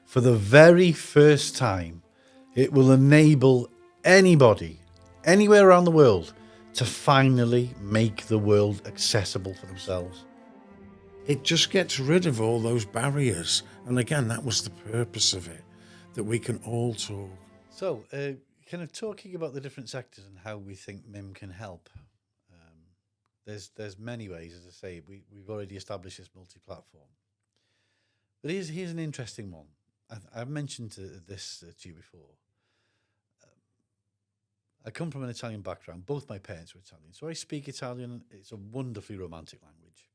for the very first time, it will enable anybody, anywhere around the world, to finally make the world accessible for themselves. It just gets rid of all those barriers. And again, that was the purpose of it, that we can all talk. So, kind of talking about the different sectors and how we think MiiM can help. There's many ways, as I say. We've already established this multi-platform. But here's an interesting one. I've mentioned this to you before. I come from an Italian background. Both my parents were Italian. So I speak Italian. It's a wonderfully romantic language.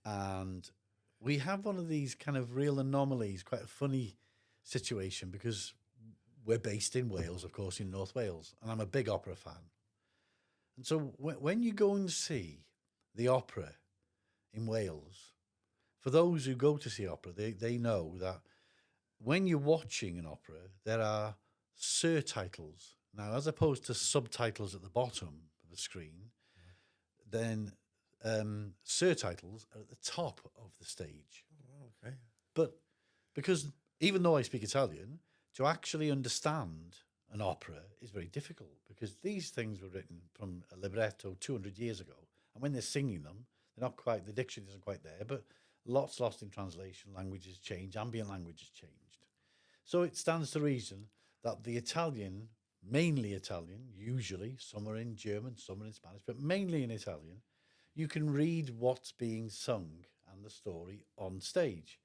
And we have one of these kind of real anomalies, quite a funny situation, because we're based in Wales, of course, in North Wales. And I'm a big opera fan. And so when you go and see the opera in Wales, for those who go to see opera, they know that when you're watching an opera, there are surtitles. Now, as opposed to subtitles at the bottom of the screen, then surtitles are at the top of the stage. Okay. But because even though I speak Italian, to actually understand an opera is very difficult, because these things were written from a libretto 200 years ago. And when they're singing them, they're not quite, the diction isn't quite there, but lots lost in translation, languages change, ambient language has changed. So it stands to reason that the Italian, mainly Italian, usually, some are in German, some are in Spanish, but mainly in Italian, you can read what's being sung and the story on stage.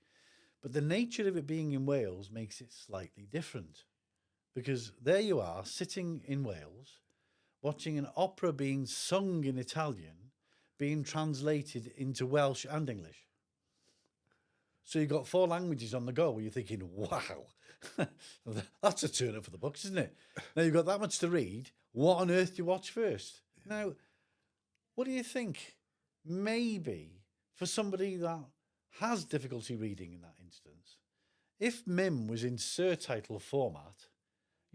But the nature of it being in Wales makes it slightly different, because there you are sitting in Wales, watching an opera being sung in Italian, being translated into Welsh and English. So you've got 4 languages on the go where you're thinking, wow, that's a turn up for the books, isn't it? Now you've got that much to read. What on earth do you watch first? Now, what do you think? Maybe for somebody that has difficulty reading in that instance, if MiiM was in surtitle format,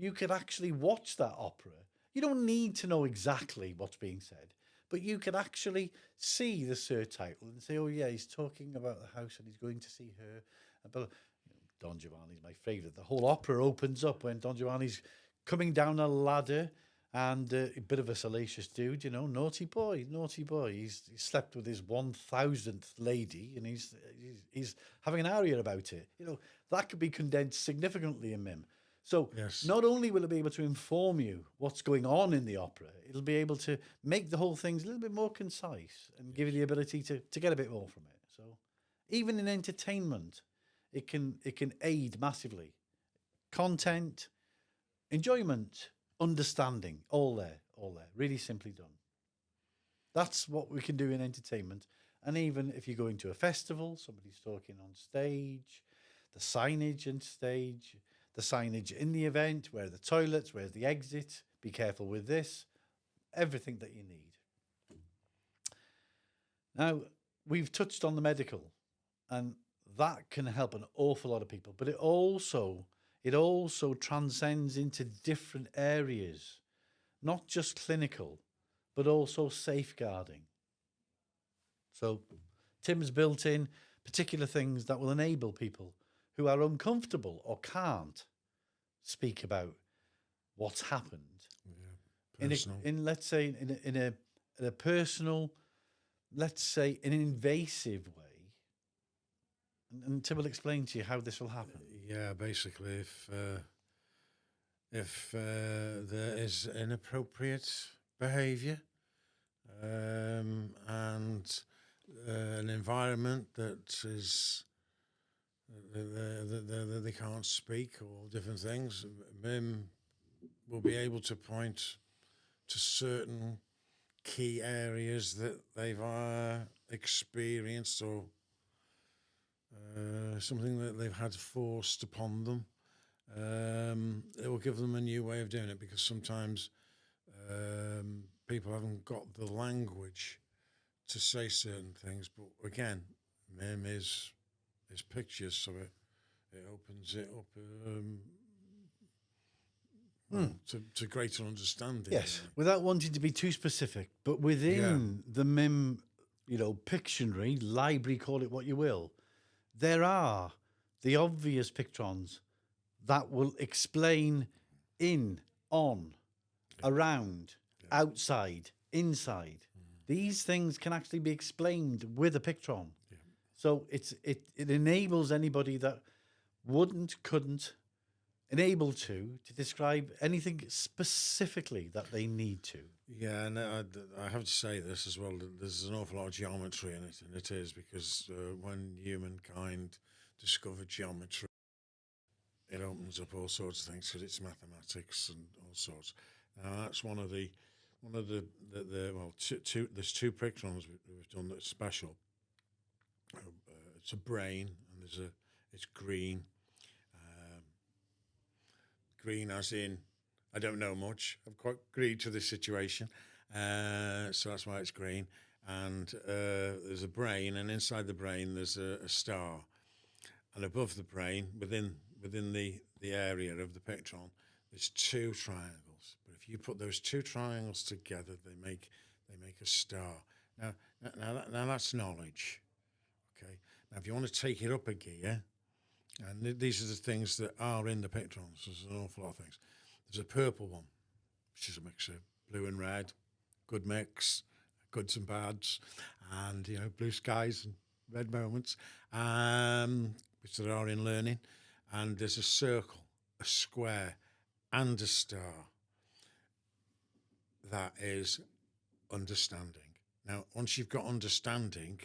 you could actually watch that opera. You don't need to know exactly what's being said, but you could actually see the surtitle and say, oh yeah, he's talking about the house and he's going to see her. But Don Giovanni's my favourite. The whole opera opens up when Don Giovanni's coming down a ladder, and a bit of a salacious dude, naughty boy. He slept with his 1,000th lady, and he's having an aria about it. That could be condensed significantly in MiiM. So Yes. Not only will it be able to inform you what's going on in the opera, it'll be able to make the whole thing a little bit more concise and give you the ability to get a bit more from it. So even in entertainment, it can aid massively. Content, enjoyment, understanding, all there, really simply done. That's what we can do in entertainment. And even if you're going to a festival, somebody's talking on stage, the signage on stage, the signage in the event, where are the toilets, where's the exit, be careful with this, everything that you need. Now, we've touched on the medical, and that can help an awful lot of people, but it also transcends into different areas, not just clinical, but also safeguarding. So Tim's built in particular things that will enable people who are uncomfortable or can't speak about what's happened. In let's say in a personal, let's say in an invasive way. And Tim will explain to you how this will happen. Yeah, basically, if there is inappropriate behaviour and an environment that is that they can't speak, or different things, MiiM will be able to point to certain key areas that they've experienced, or something that they've had forced upon them. It will give them a new way of doing it, because sometimes people haven't got the language to say certain things. But again, MiiM is pictures, so it opens it up to greater understanding. Yes, without wanting to be too specific, but within the MiiM, Pictionary, library, call it what you will, there are the obvious pictrons that will explain in, on, around, outside, inside. These things can actually be explained with a pictron. So it enables anybody that couldn't, enable to describe anything specifically that they need to. Yeah, and I have to say this as well. That there's an awful lot of geometry in it, and it is because when humankind discovered geometry, it opens up all sorts of things because it's mathematics and all sorts. Now that's one of the well, two there's two pictrons we've done that's special. It's a brain, and it's green. Green as in I don't know much. I'm quite green to this situation, so that's why it's green. And there's a brain, and inside the brain there's a star, and above the brain, within the area of the pictron, there's two triangles. But if you put those two triangles together, they make a star. Now that's knowledge. Okay. Now if you want to take it up a gear, and these are the things that are in the pictrons. There's an awful lot of things. There's a purple one, which is a mix of blue and red, good mix, goods and bads, and blue skies and red moments, which there are in learning. And there's a circle, a square, and a star. That is understanding. Now, once you've got understanding,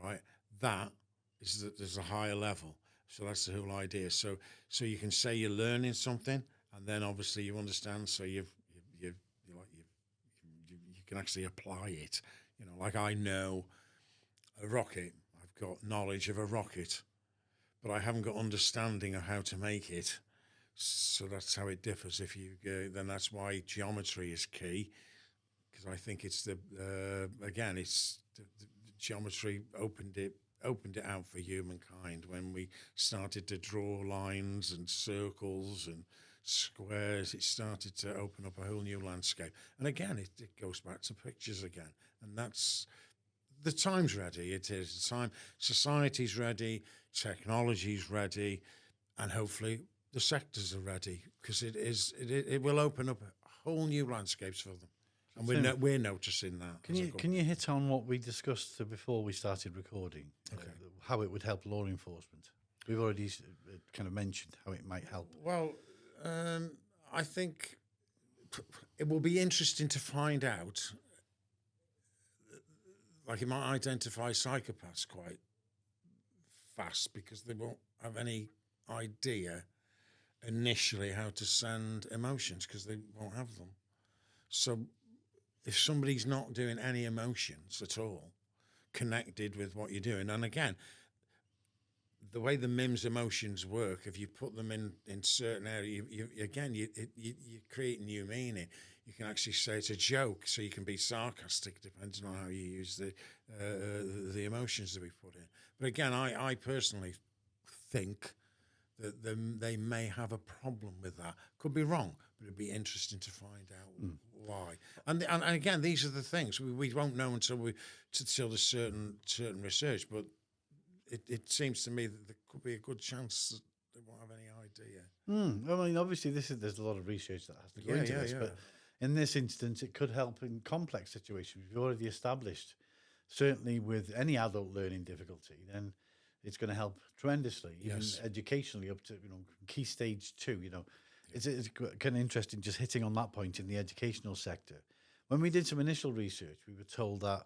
right, there's a higher level. So that's the whole idea. So you can say you're learning something, and then obviously you understand. So you can actually apply it. Like I know a rocket. I've got knowledge of a rocket, but I haven't got understanding of how to make it. So that's how it differs. If you then that's why geometry is key, because I think it's the geometry opened it out for humankind when we started to draw lines and circles and squares. It started to open up a whole new landscape. And again, it goes back to pictures again. And that's the time's ready. It is the time. Society's ready. Technology's ready. And hopefully the sectors are ready, because it will open up whole new landscapes for them. And we're noticing that. Can you hit on what we discussed before we started recording? Okay. How it would help law enforcement. We've already kind of mentioned how it might help. Well, I think it will be interesting to find out. Like, it might identify psychopaths quite fast, because they won't have any idea initially how to send emotions, because they won't have them. So if somebody's not doing any emotions at all connected with what you're doing, and again, the way the MiiM's emotions work, if you put them in certain areas, you create new meaning. You can actually say it's a joke, so you can be sarcastic depending on how you use the emotions that we put in. But again, I personally think that they may have a problem with that. Could be wrong, but it'd be interesting to find out why. And again, these are the things we won't know until there's certain research. But it seems to me that there could be a good chance that they won't have any idea. I mean, obviously, there's a lot of research that has to go into this, but in this instance, it could help in complex situations. We've already established, certainly with any adult learning difficulty, then it's going to help tremendously, even educationally, up to key stage 2. It's kind of interesting just hitting on that point in the educational sector. When we did some initial research, we were told that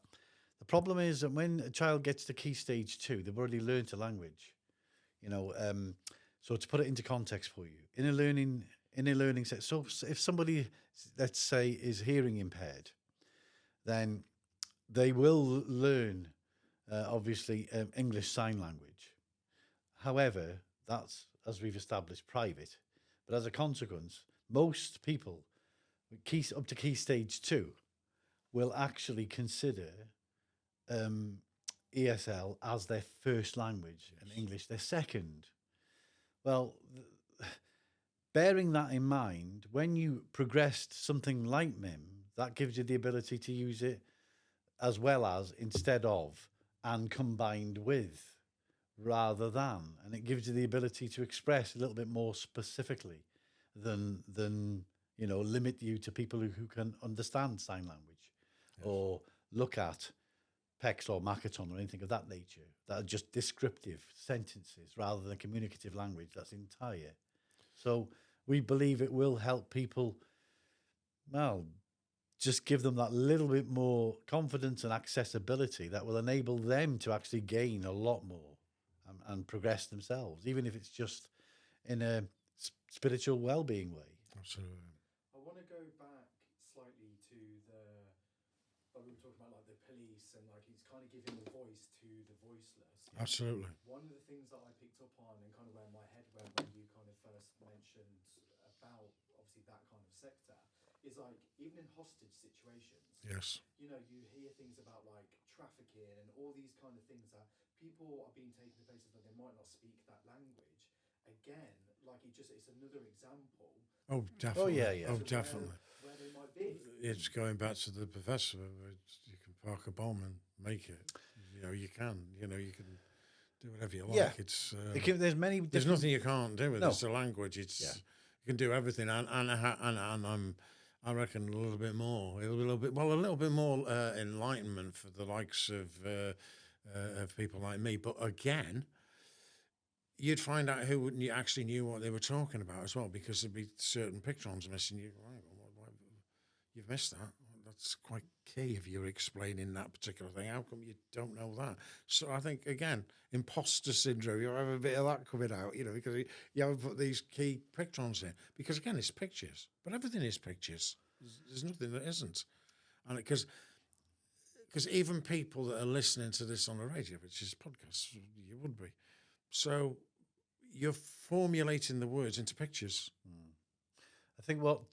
the problem is that when a child gets to key stage 2, they've already learned a language. So to put it into context for you, in a learning set, so if somebody, let's say, is hearing impaired, then they will learn obviously English Sign Language. However, that's, as we've established, private. But as a consequence, most people up to key stage 2 will actually consider ESL as their first language and English their second. Well, bearing that in mind, when you progressed something like MiiM, that gives you the ability to use it as well as, instead of, and combined with rather than, and it gives you the ability to express a little bit more specifically than limit you to people who can understand sign language or look at PEX or Makaton or anything of that nature that are just descriptive sentences rather than communicative language that's entire. So we believe it will help people, well, just give them that little bit more confidence and accessibility that will enable them to actually gain a lot more and progress themselves, even if it's just in a spiritual well-being way. Absolutely. I want to go back slightly to like we were talking about, like the police, and like it's kind of giving a voice to the voiceless. Absolutely. One of the things that I picked up on, and kind of where my head went when you kind of first mentioned about obviously that kind of sector, is like even in hostage situations. Yes. You know, you hear things about like trafficking and all these kind of things that people are being taken to places that they might not speak that language. Again, like it's another example. Oh, definitely. Oh, yeah. Oh, to definitely. Where they might be. It's going back to the professor. You can park a bomb and make it. You can. You can do whatever you like. Yeah. It's There's many. there's nothing you can't do with it. No. It's a language. It's you can do everything, and I reckon a little bit more. A little bit more enlightenment for the likes of people like me. But again, you'd find out who actually knew what they were talking about as well, because there'd be certain pictograms missing. You've missed that. That's quite key if you're explaining that particular thing. How come you don't know that? So I think, again, imposter syndrome, you have a bit of that coming out, because you haven't put these key pictograms in. Because, again, it's pictures. But everything is pictures. There's nothing that isn't. And because even people that are listening to this on the radio, which is podcasts, you would be. So you're formulating the words into pictures. I think what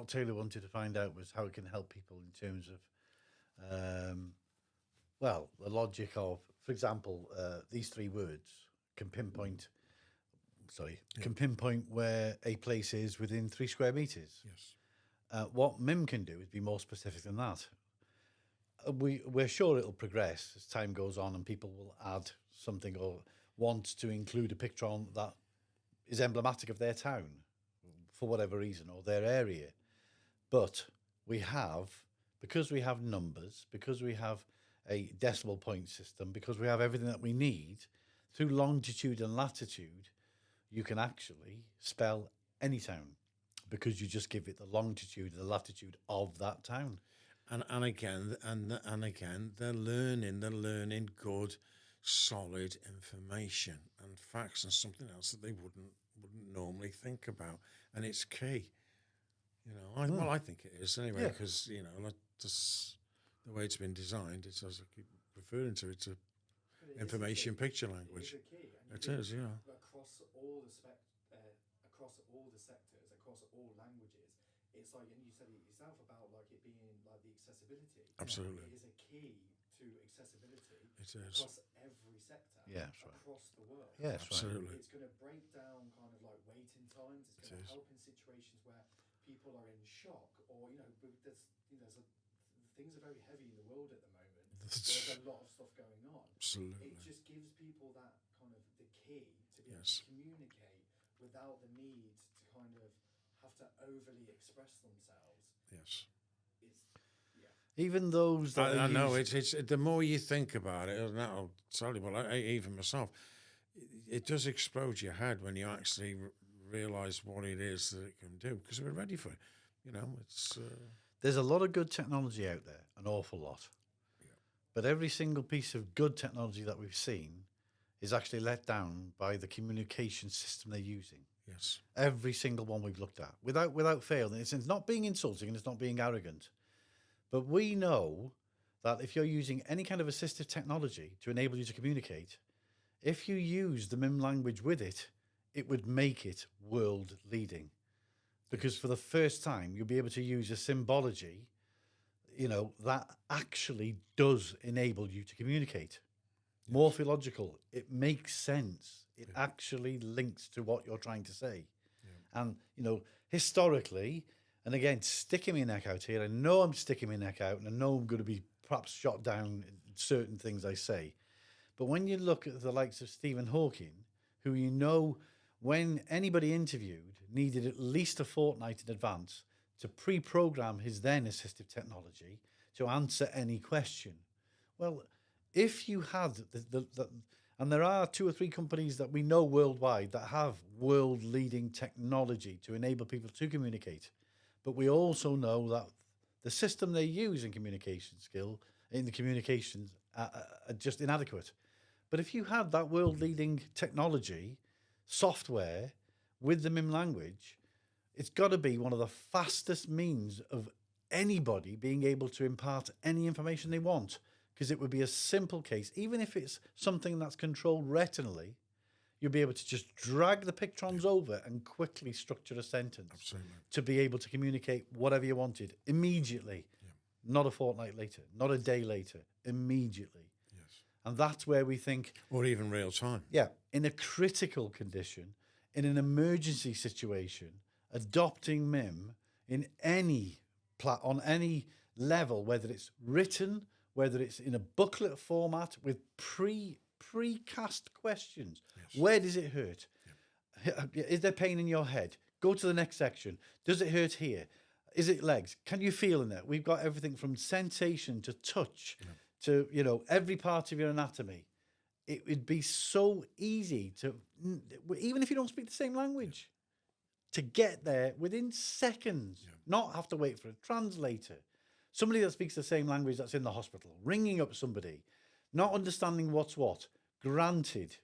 Taylor wanted to find out was how it can help people in terms of, the logic of, for example, these three words can pinpoint where a place is within 3 square meters. Yes. What MiiM can do is be more specific than that. We're sure it'll progress as time goes on and people will add something or want to include a picture that is emblematic of their town for whatever reason or their area. But because we have numbers, because we have a decimal point system, because we have everything that we need, through longitude and latitude, you can actually spell any town because you just give it the longitude and the latitude of that town. And again, they're learning good, solid information and facts and something else that they wouldn't normally think about, and it's key. I think it is anyway, because that's the way it's been designed. It's, as I keep referring to, it's a information picture language. It is a key. It is, yeah. Across all the across all the sectors, across all languages, it's like, and you said it yourself about like it being like the accessibility. Absolutely. It is a key to accessibility. It is. Across every sector. Yeah, that's right. Across the world. Yeah, that's right. Absolutely. It's going to break down kind of like waiting times. It's going to help in situations where people are in shock, or things are very heavy in the world at the moment. There's a lot of stuff going on. Absolutely. It just gives people that kind of the key to be able Yes. to communicate without the need to kind of have to overly express themselves. Yes. Even those that I are know used- it's the more you think about it, and that'll tell you. Well, even myself, it does explode your head when you actually realise what it is that it can do, because we're ready for it. It's There's a lot of good technology out there, an awful lot. Yeah. But every single piece of good technology that we've seen is actually let down by the communication system they're using. yes, Every single one we've looked at, without fail. And it's not being insulting and it's not being arrogant. But we know that if you're using any kind of assistive technology to enable you to communicate, if you use the MiiM language with it, it would make it world leading. Because for the first time, you'll be able to use a symbology, that actually does enable you to communicate. Morphological, it makes sense. It actually links to what you're trying to say. Yeah. And, historically, and again, sticking my neck out here, I know I'm sticking my neck out and I know I'm going to be perhaps shot down in certain things I say. But when you look at the likes of Stephen Hawking, who you know, when anybody interviewed, needed at least a fortnight in advance to pre-program his then assistive technology to answer any question. Well, if you had and there are 2 or 3 companies that we know worldwide that have world-leading technology to enable people to communicate, but we also know that the system they use in the communications are just inadequate. But if you had that world-leading technology, software with the MiiM language, it's got to be one of the fastest means of anybody being able to impart any information they want, because it would be a simple case. Even if it's something that's controlled retinally, you'll be able to just drag the pictrons over and quickly structure a sentence. Absolutely. To be able to communicate whatever you wanted immediately, not a fortnight later, not a day later, immediately. Yes. And that's where we think, or even real time. yeah, in a critical condition, in an emergency situation, adopting MiiM in on any level, whether it's written, whether it's in a booklet format with precast questions. Yes. Where does it hurt? Yeah. Is there pain in your head? Go to the next section. Does it hurt here? Is it legs? Can you feel in there? We've got everything from sensation to touch to, every part of your anatomy. It would be so easy to, even if you don't speak the same language, to get there within seconds, not have to wait for a translator. Somebody that speaks the same language that's in the hospital, ringing up somebody, not understanding what's what. Granted,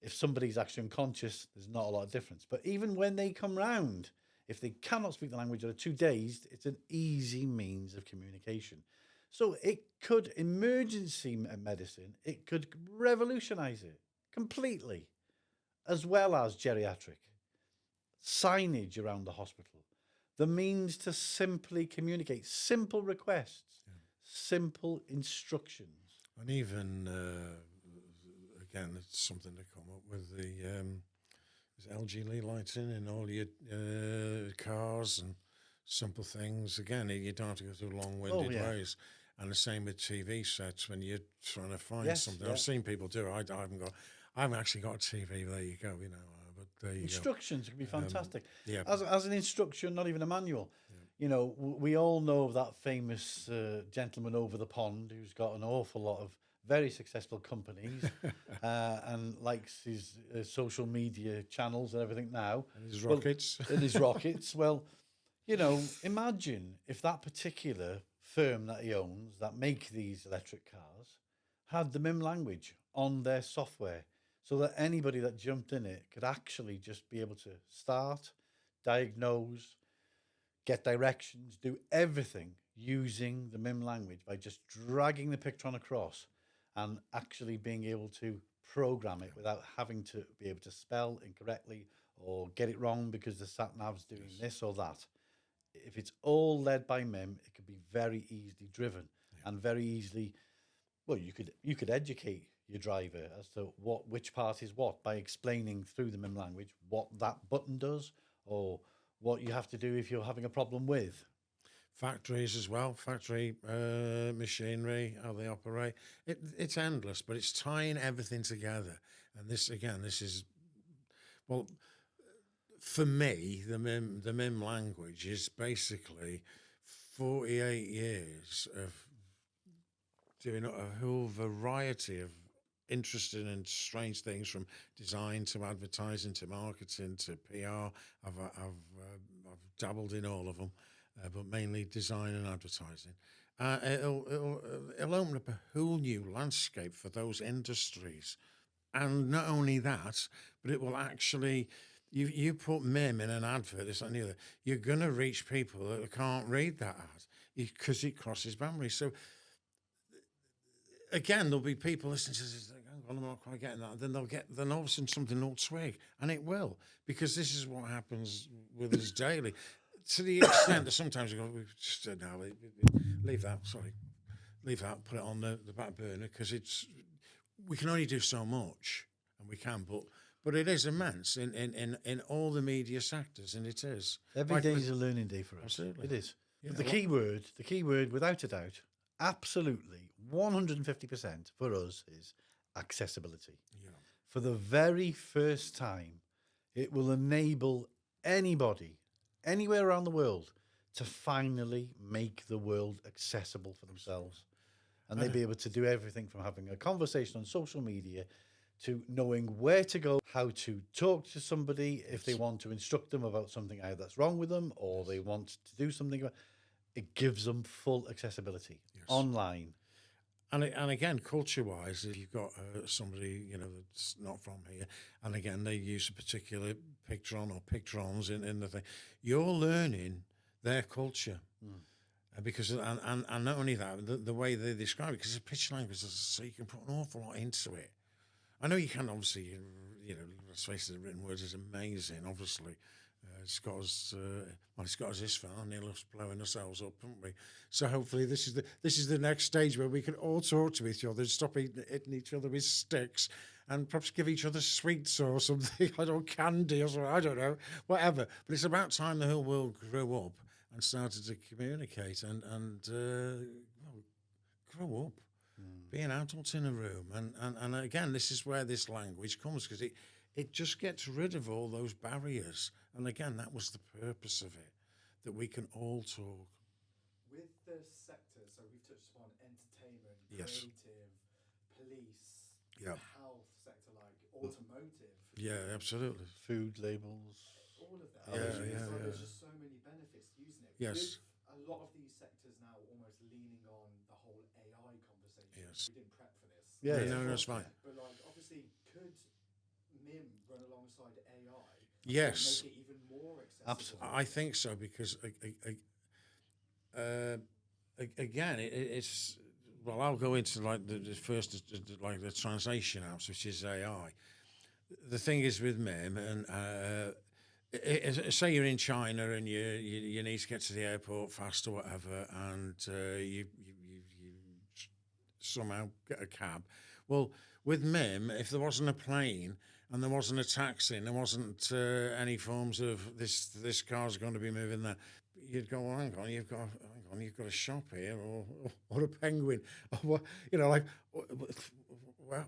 if somebody's actually unconscious, there's not a lot of difference. But even when they come round, if they cannot speak the language or are too dazed, it's an easy means of communication. So it could, emergency medicine, it could revolutionize it completely, as well as geriatric. Signage around the hospital, the means to simply communicate, simple requests, simple instructions. And even, again, it's something to come up with the LG lighting in all your cars and simple things. Again, you don't have to go through long-winded ways. And the same with TV sets when you're trying to find something. I've seen people do it. I haven't actually got a TV. There you go. But there you Instructions can be fantastic. Yeah. As an instruction, not even a manual. Yeah. We all know that famous gentleman over the pond who's got an awful lot of very successful companies and likes his social media channels and everything now. And his rockets. Well, imagine if that particular firm that he owns that make these electric cars had the MiiM language on their software, so that anybody that jumped in it could actually just be able to start, diagnose, get directions, do everything using the MiiM language by just dragging the pictron across and actually being able to program it without having to be able to spell incorrectly or get it wrong because the sat-nav's doing this or that. If it's all led by MiiM, it could be very easily driven and very easily, well, you could educate your driver as to which part is what by explaining through the MiiM language what that button does or what you have to do if you're having a problem with. Factories as well, factory machinery, how they operate. It's endless, but it's tying everything together. And this is, well, for me, the MiiM language is basically 48 years of doing a whole variety of interesting and strange things, from design to advertising to marketing to PR. I've dabbled in all of them, but mainly design and advertising. It'll open up a whole new landscape for those industries. And not only that, but it will actually, you put MiiM in an advert, this and the other, you're going to reach people that can't read that ad because it crosses boundaries. So again, there'll be people listening to this, I'm not quite getting that. Then all of a sudden something will twig, and it will, because this is what happens with us daily. To the extent that sometimes we go, leave that, put it on the back burner, because we can only do so much, and we can, but it is immense in all the media sectors, and it is. Every day is a learning day for us. Absolutely. It is. Yeah, But the key word, without a doubt, absolutely 150% for us is accessibility. Yeah. For the very first time, it will enable anybody, anywhere around the world, to finally make the world accessible for themselves. And they'll be able to do everything from having a conversation on social media to knowing where to go, how to talk to somebody if they want to instruct them about something either that's wrong with them or they want to do something about. It gives them full accessibility online. And again, culture-wise, if you've got somebody that's not from here, and again they use a particular pictron or pictrons in the thing, you're learning their culture. Because and not only that, the way they describe it, because it's a picture language, so you can put an awful lot into it. I know you can, obviously, let's face it, the written words is amazing, obviously. It's got us this far, nearly us blowing ourselves up, haven't we? So hopefully this is the next stage where we can all talk to each other and stop hitting each other with sticks and perhaps give each other sweets or something, I don't know, candy or something, I don't know, whatever. But it's about time the whole world grew up and started to communicate and grow up. Be an adult in a room. And again, this is where this language comes, because it just gets rid of all those barriers. And again, that was the purpose of it, that we can all talk. With the sectors, so we've touched upon entertainment, Yes. creative, police, Yeah. health sector, like automotive. Yeah, absolutely. Food labels. All of that. There's just so many benefits to using it. Yes. With a lot of these sectors now almost leaning on the whole AI conversation. Yes. We didn't prep for this. Yeah, No, that's fine. But like, obviously, could MiiM run alongside AI? Yes. And make it even more accessible? Absolutely. I think so, because again, it's well, I'll go into like the first, like the translation apps, which is AI. The thing is with MiiM, and say you're in China and you need to get to the airport fast or whatever, and you somehow get a cab. Well, with MiiM, if there wasn't a plane and there wasn't a taxi and there wasn't any forms of this car's going to be moving there, you'd go, well, hang on, you've got a shop here, or a penguin, or what, like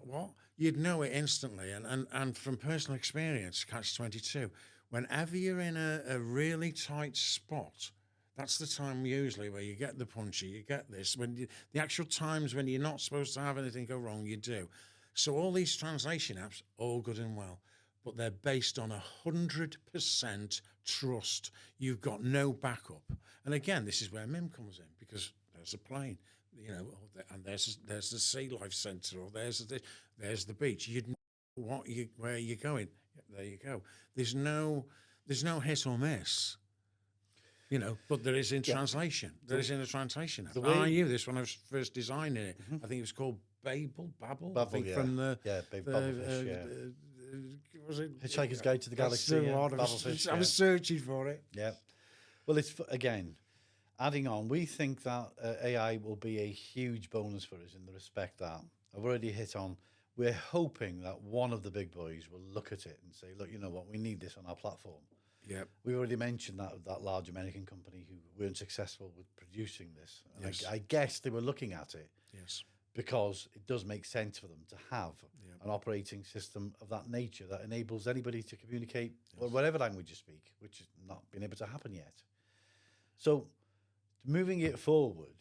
what? You'd know it instantly. And from personal experience, Catch-22, whenever you're in a really tight spot, that's the time usually where you get the punchy, you get this. The actual times when you're not supposed to have anything go wrong, you do. So all these translation apps, all good and well, but they're based on 100% trust. You've got no backup. And again, this is where MiiM comes in, because there's a plane, and there's the Sea Life Centre, or there's the beach. You'd know where you're going. There you go. There's no hit or miss. But there is in translation. There is in a translation app. I knew this when I was first designing it. I think it was called Babel, I think, from the Babelfish, was it Hitchhiker's Guide to the Galaxy. I was searching for it. Yeah. Well, it's again, adding on, we think that AI will be a huge bonus for us in the respect that I've already hit on. We're hoping that one of the big boys will look at it and say, look, you know what, we need this on our platform. Yeah. We already mentioned that large American company who weren't successful with producing this. And Yes. I guess they were looking at it Yes. because it does make sense for them to have an operating system of that nature that enables anybody to communicate whatever language you speak, which has not been able to happen yet. So moving it forward,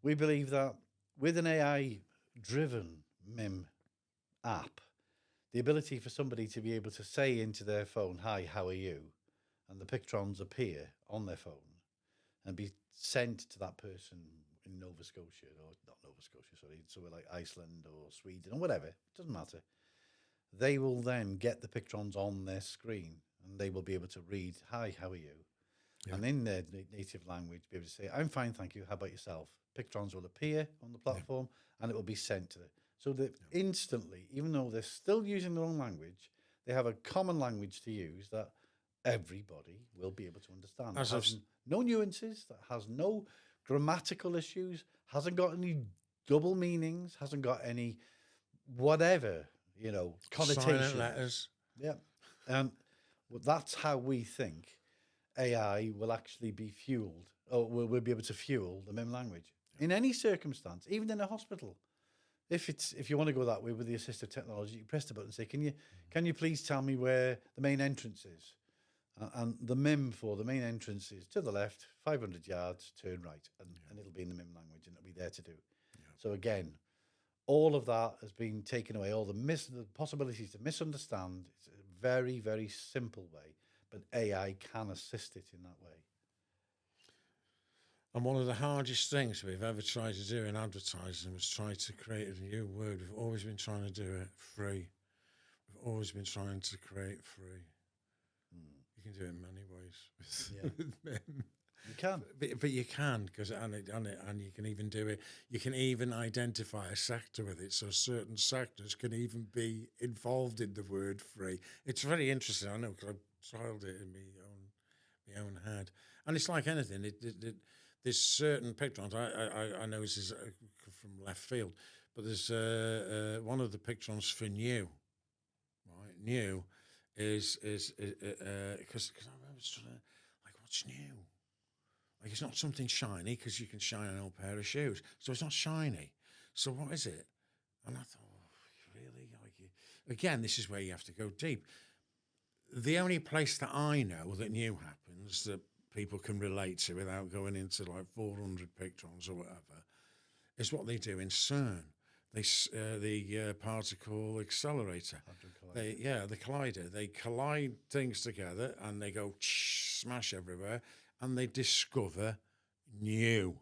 we believe that with an AI-driven MiiM app, the ability for somebody to be able to say into their phone, "Hi, how are you?" and the pictrons appear on their phone and be sent to that person in Nova Scotia, or not Nova Scotia, sorry, somewhere like Iceland or Sweden or whatever, it doesn't matter. They will then get the pictrons on their screen and they will be able to read, "Hi, how are you?" Yeah. And in their native language, be able to say, "I'm fine, thank you. How about yourself?" Pictrons will appear on the platform and it will be sent to them. So that instantly, even though they're still using their own language, they have a common language to use that everybody will be able to understand. That has no nuances, that has no grammatical issues, hasn't got any double meanings, hasn't got any whatever, connotations. Silent letters. Yeah. Well, that's how we think AI will actually be fueled, or will be able to fuel the MiiM language in any circumstance, even in a hospital. if you want to go that way with the assistive technology, you press the button and say, can you please tell me where the main entrance is? And the MiiM for the main entrance is to the left, 500 yards, turn right, and it'll be in the MiiM language, and it'll be there to do. Yeah. So again, all of that has been taken away. All the possibilities to misunderstand. It's a very, very simple way, but AI can assist it in that way. And one of the hardest things we've ever tried to do in advertising was try to create a new word. We've always been trying to do it free. We've always been trying to create free. You can do it in many ways with MiiM. You can, but you can, because and you can even do it. You can even identify a sector with it, so certain sectors can even be involved in the word free. It's very interesting. I know, because I trialed it in my own head, and it's like anything. There's certain pictograms. I know this is from left field, but there's one of the pictograms for new. Right, new is because I remember sort of like, what's new? Like, it's not something shiny, because you can shine an old pair of shoes, so it's not shiny. So what is it? And I thought, really? Again, this is where you have to go deep. The only place that I know that new happens that people can relate to without going into like 400 pictograms or whatever is what they do in CERN. The particle accelerator. The collider. They collide things together and they go smash everywhere, and they discover new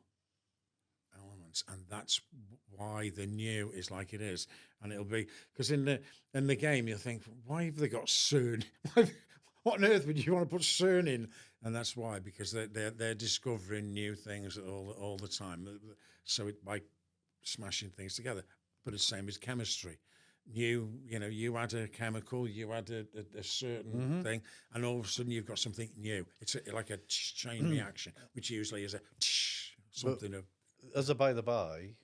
elements, and that's why the new is like it is. And it'll be because in the game you'll think, why have they got CERN? What on earth would you want to put CERN in? And that's why, because they're discovering new things all the time. So by smashing things together. But it's the same as chemistry. You add a chemical, you add a certain thing, and all of a sudden you've got something new. It's like a chain reaction, which usually is a something of. As a by the by,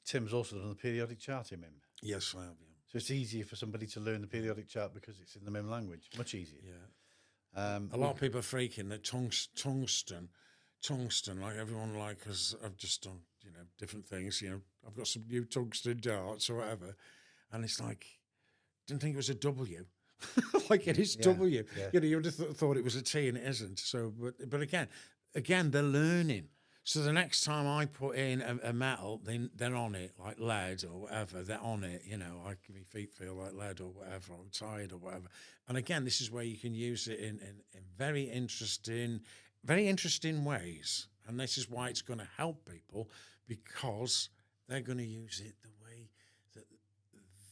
Tim's also done the periodic chart in MiiM. Yes, I have. Yeah. So it's easier for somebody to learn the periodic chart because it's in the MiiM language. Much easier. Yeah. A lot of people are freaking that tungsten, like everyone, like, because I've just done, different things, I've got some new tungsten darts or whatever, and it's like, didn't think it was a W, like it is W. Yeah. You would have thought it was a T, and it isn't. So, but again, they're learning. So the next time I put in a metal, they're on it, like lead or whatever. They're on it, my feet feel like lead or whatever. I'm tired or whatever. And again, this is where you can use it in very interesting ways. And this is why it's going to help people, because they're going to use it the way that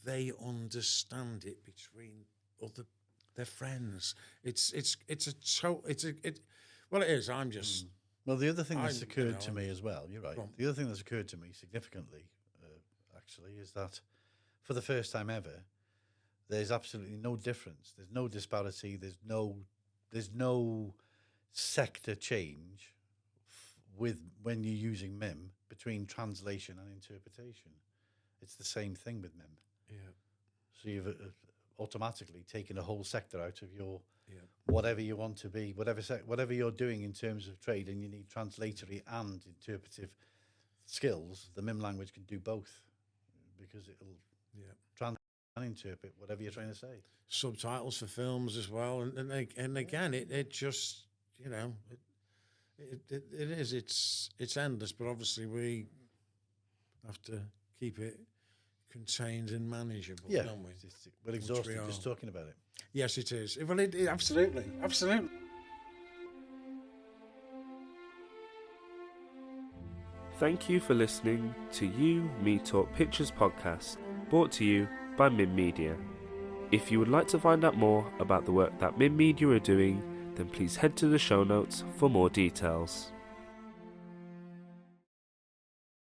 they understand it between their friends. Well, it is. I'm just. Well, the other thing that's occurred to me as well, you're right. The other thing that's occurred to me significantly, actually, is that for the first time ever, there's absolutely no difference. There's no disparity. There's no sector change with when you're using MiiM between translation and interpretation. It's the same thing with MiiM. Yeah. So you've automatically taken a whole sector out of your whatever you want to be, whatever you're doing in terms of trade, and you need translatory and interpretive skills. The MiiM language can do both, because it'll translate and interpret whatever you're trying to say. Subtitles for films as well, and again, it just it's endless. But obviously we have to keep it contained and manageable, don't we? We're exhausted just talking about it. Yes, it is. Well, absolutely. Thank you for listening to You, Me Talk Pictures podcast, brought to you by MiiM Media. If you would like to find out more about the work that MiiM Media are doing, then please head to the show notes for more details.